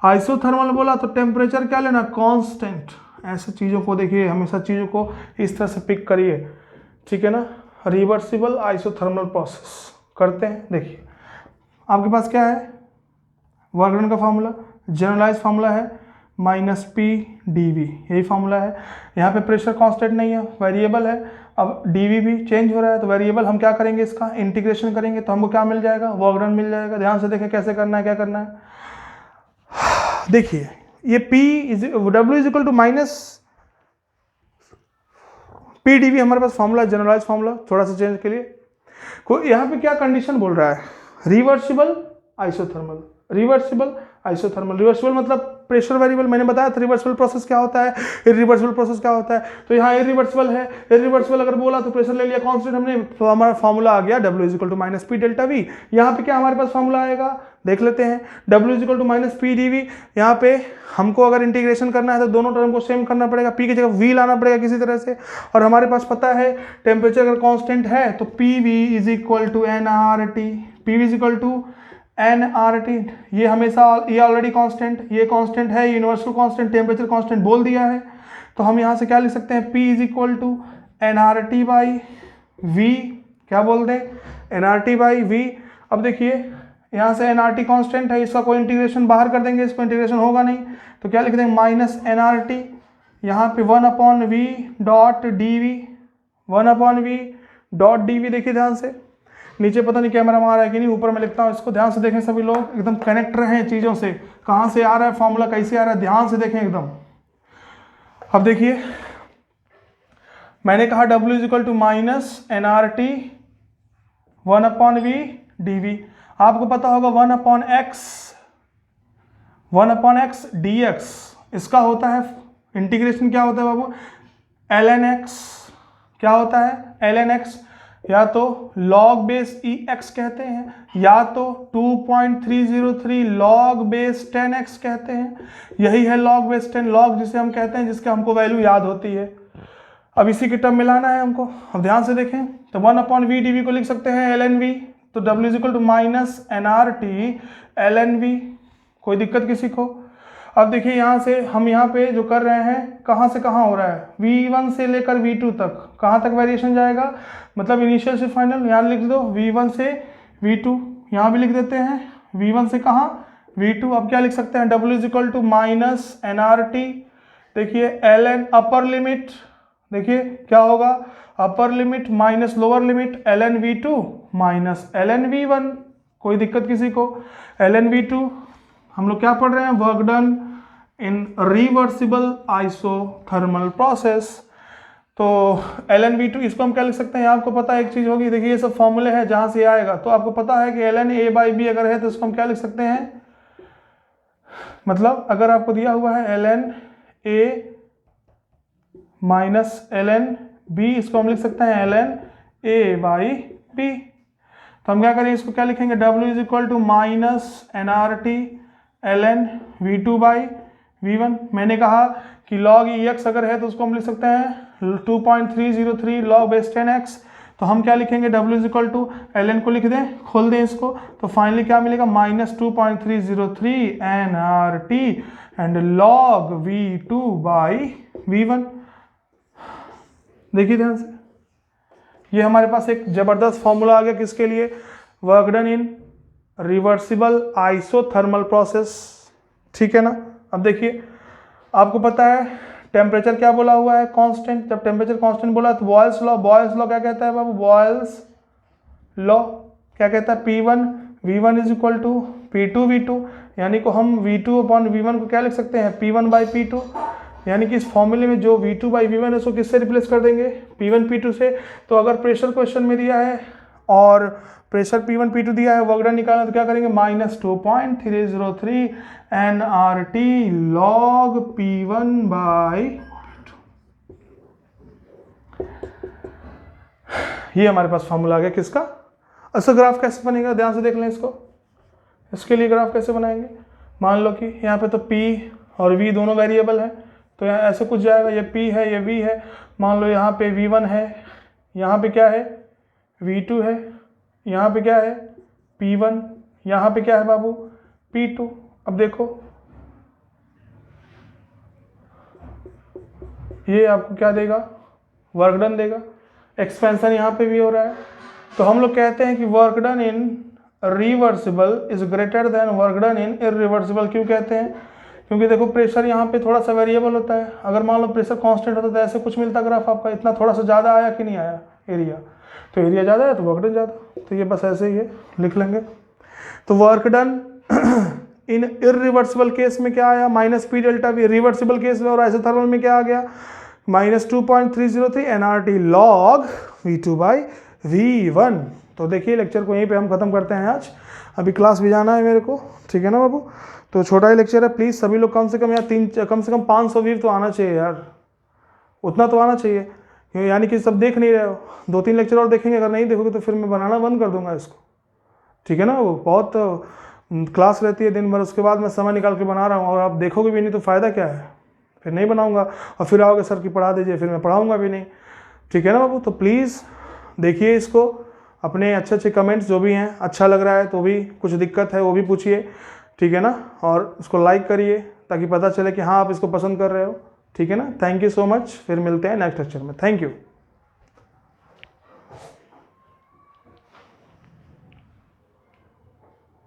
आइसोथर्मल बोला तो टेम्परेचर क्या लेना? कांस्टेंट। ऐसे चीज़ों को देखिए, हमेशा चीज़ों को इस तरह से पिक करिए, ठीक है ना। रिवर्सिबल आइसोथर्मल प्रोसेस करते हैं। देखिए आपके पास क्या है? वर्क डन का फॉर्मूला जनरलाइज फॉर्मूला है माइनस P dV, यही फॉर्मूला है। यहाँ पे प्रेशर कांस्टेंट नहीं है, वेरिएबल है। अब dV भी चेंज हो रहा है तो वेरिएबल, हम क्या करेंगे? इसका इंटीग्रेशन करेंगे तो हमको क्या मिल जाएगा? वर्क डन मिल जाएगा। ध्यान से देखें कैसे करना है, क्या करना है। देखिए ये W is equal to minus P dV हमारे पास फॉर्मूला, जनरलाइज फॉर्मूला, थोड़ा सा चेंज के लिए। यहाँ पे क्या कंडीशन बोल रहा है? Reversible isothermal. Reversible isothermal, reversible मतलब प्रेशर वेरिएबल। मैंने बताया था रिवर्सिबल प्रोसेस क्या होता है, इररिवर्सिबल प्रोसेस क्या होता है। तो यहाँ इररिवर्सिबल है, इररिवर्सिबल अगर बोला तो प्रेशर ले लिया कांस्टेंट हमने, तो हमारा फॉर्मूला आ गया W is equal to minus P delta V। यहाँ पे क्या हमारे पास फॉर्मूला आएगा? देख लेते हैं, W is equal to minus P dV। यहाँ पे हमको अगर इंटीग्रेशन करना है तो दोनों टर्म को सेम करना पड़ेगा, P की जगह V लाना पड़ेगा किसी तरह से। और हमारे पास पता है टेम्परेचर अगर कांस्टेंट है तो PV is equal to nRT। PV is equal to nRT, ये हमेशा, ये ऑलरेडी कांस्टेंट, ये कांस्टेंट है, यूनिवर्सल कांस्टेंट, टेम्परेचर कांस्टेंट बोल दिया है। तो हम यहाँ से क्या लिख सकते हैं? P is equal to nRT by V। क्या बोल दें? nRT by V। अब देखिए यहाँ से nRT कांस्टेंट है, इसका कोई इंटीग्रेशन बाहर कर देंगे, इसको इंटीग्रेशन होगा नहीं, तो क्या लिख देंगे? माइनस nRT, यहाँ पे 1/V dot dV, 1/v dot dv। देखिए ध्यान से, नीचे पता नहीं कैमरा में आ रहा है कि नहीं, ऊपर मैं लिखता हूँ इसको, ध्यान से देखें सभी लोग, एकदम कनेक्ट रहें चीज़ों से, कहाँ से आ रहा है फॉर्मूला, कैसे आ रहा है, ध्यान से देखें एकदम। अब देखिए मैंने कहा W is equal to minus NRT 1/v dv। आपको पता होगा 1/x dx, इसका होता है इंटीग्रेशन, क्या होता है बाबू, ln x, क्या होता है ln x, या तो log बेस ex कहते हैं, या तो 2.303 log बेस 10x कहते हैं। यही है log बेस 10, log जिसे हम कहते हैं, जिसके हमको वैल्यू याद होती है। अब इसी की टर्म मिलाना है हमको। अब ध्यान से देखें, तो 1/v dv को लिख सकते हैं ln v, तो W is equal to minus NRT ln v। कोई दिक्कत किसी को? अब देखिए यहाँ से हम यहाँ पे जो कर रहे हैं, कहाँ से कहाँ हो रहा है, V1 से लेकर V2 तक, कहाँ तक वेरिएशन जाएगा, मतलब इनिशियल से फाइनल। यहाँ लिख दो V1 से V2, यहाँ भी लिख देते हैं V1 से कहाँ, V2। अब क्या लिख सकते हैं, W is equal to minus NRT, देखिए ln अपर लिमिट, देखिए क्या होगा, upper limit minus lower limit ln v2 minus ln v1। कोई दिक्कत किसी को? ln v2 हम लोग क्या पढ़ रहे हैं, work done in reversible isothermal process. तो ln v2 इसको हम क्या लिख सकते हैं, आपको पता है एक चीज होगी, देखिए ये सब फॉर्मूले हैं जहां से आएगा, तो आपको पता है कि ln a/b अगर है तो इसको हम क्या लिख सकते हैं, मतलब अगर आपको दिया हुआ है ln a minus ln b, इसको हम लिख सकते हैं ln a/b। तो हम क्या करेंगे, इसको क्या लिखेंगे, W is equal to minus NRT ln v2/v1। मैंने कहा कि log ex अगर है तो उसको हम लिख सकते हैं 2.303 log बेस 10x। तो हम क्या लिखेंगे, W is equal to ln को लिख दें, खोल दें इसको, तो फाइनली क्या मिलेगा, minus 2.303 NRT and log v2/v1। देखिए ध्यान से, ये हमारे पास एक जबरदस्त फॉर्मूला आ गया, किसके लिए, work done in reversible isothermal process, ठीक है ना। अब देखिए आपको पता है टेम्परेचर क्या बोला हुआ है, कांस्टेंट। जब टेम्परेचर कांस्टेंट बोला तो बॉयल्स लॉ क्या कहता है बाबू, बॉयल्स लॉ क्या कहता है, P1 V1 is equal to P2 V2, यानी को हम V2/V1 को क्या लिख सकते हैं, P1/P2। यानी कि इस फॉर्मूले में जो V2/V1 है उसको किससे रिप्लेस कर देंगे, P1 P2 से। तो अगर प्रेशर क्वेश्चन में दिया है और प्रेशर P1 P2 दिया है, वर्क डन निकालना, तो क्या करेंगे, माइनस 2.303 NRT log P1/P2। ये हमारे पास फॉर्मूला आ गया किसका। अच्छा ग्राफ कैसे बनेगा, ध्यान से देख लें इसको। इसके लिए ग्राफ कैसे बनाएंगे, मान लो कि यहाँ पे तो P और V दोनों वेरिएबल है, तो यहाँ ऐसे कुछ जाएगा, ये P है ये V है, मान लो यहाँ पे V1 है, यहाँ पे क्या है V2 है, यहाँ पे क्या है P1, यहाँ पे क्या है बाबू P2। अब देखो ये आपको क्या देगा, वर्क डन देगा। एक्सपेंशन यहाँ पे भी हो रहा है, तो हम लोग कहते हैं कि work done in reversible is greater then work done in irreversible. क्यों कहते हैं, क्योंकि देखो प्रेशर यहाँ पे थोड़ा सा वेरिएबल होता है। अगर मान लो प्रेशर कांस्टेंट होता तो ऐसे कुछ मिलता ग्राफ आपका, इतना थोड़ा सा ज़्यादा आया कि नहीं आया एरिया, तो एरिया ज़्यादा है तो वर्क डन ज़्यादा, तो ये बस ऐसे ही है, लिख लेंगे। तो वर्क डन इन इरिवर्सिबल केस में क्या आया, minus P delta V, reversible case में और आइसोथर्मल में क्या आ गया, माइनस 2.303 NRT log V2/V1। तो देखिए लेक्चर को यहीं पे हम खत्म करते हैं आज, अभी क्लास भी जाना है मेरे को, ठीक है ना बाबू। तो छोटा ही लेक्चर है, प्लीज़ सभी लोग कम से कम यार कम से कम 500 व्यू तो आना चाहिए यार, उतना तो आना चाहिए, यानी कि सब देख नहीं रहे हो, 2-3 लेक्चर और देखेंगे, अगर नहीं देखोगे तो फिर मैं बनाना बंद कर दूंगा इसको, ठीक है ना। वो बहुत क्लास रहती है दिन भर, उसके बाद मैं समय निकाल के बना रहा हूँ और आप देखोगे भी नहीं तो फ़ायदा क्या है, फिर नहीं बनाऊँगा और फिर आओगे सर की पढ़ा दीजिए, फिर मैं पढ़ाऊँगा भी नहीं, ठीक है ना बाबू। तो प्लीज़ देखिए इसको, अपने अच्छे अच्छे कमेंट्स जो भी हैं, अच्छा लग रहा है तो भी, कुछ दिक्कत है वो भी पूछिए, ठीक है ना, और उसको लाइक करिए ताकि पता चले कि हाँ आप इसको पसंद कर रहे हो, ठीक है ना। थैंक यू सो मच, फिर मिलते हैं नेक्स्ट लेक्चर में, थैंक यू।